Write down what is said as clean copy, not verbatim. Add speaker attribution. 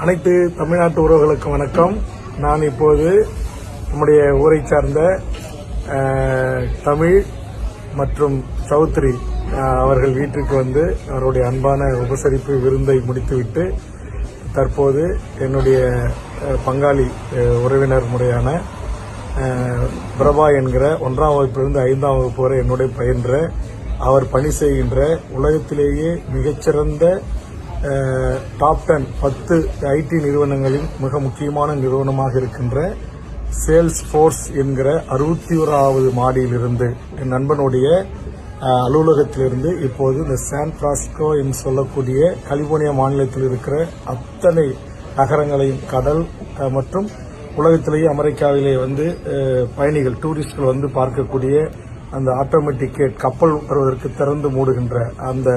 Speaker 1: அனைத்து தமிழ்நாட்டு உறவுகளுக்கும் வணக்கம். நான் இப்போது நம்முடைய ஊரை சார்ந்த தமிழ் மற்றும் சௌத்ரி அவர்கள் வீட்டிற்கு வந்து அவருடைய அன்பான உபசரிப்பு விருந்தை முடித்துவிட்டு தற்போது என்னுடைய பங்காளி உறவினர் முறையான பிரபா என்கிற 1ஆம் வகுப்பிலிருந்து 5ஆம் வகுப்பு வரை என்னுடைய பயின்ற அவர் பணி செய்கின்ற உலகத்திலேயே மிகச்சிறந்த டாப் 10 ஐடி நிறுவனங்களின் மிக முக்கியமான நிறுவனமாக இருக்கின்ற சேல்ஸ் போர்ஸ் என்கிற 61வது மாடியிலிருந்து என் நண்பனுடைய அலுவலகத்திலிருந்து இப்போது இந்த சான் பிரான்சிஸ்கோ என்று சொல்லக்கூடிய கலிபோர்னியா மாநிலத்தில் இருக்கிற அத்தனை நகரங்களையும் கடல் மற்றும் உலகத்திலேயே அமெரிக்காவிலே வந்து பயணிகள் டூரிஸ்ட்கள் வந்து பார்க்கக்கூடிய அந்த ஆட்டோமேட்டிக் கப்பல் வருவதற்கு திறந்து மூடுகின்ற அந்த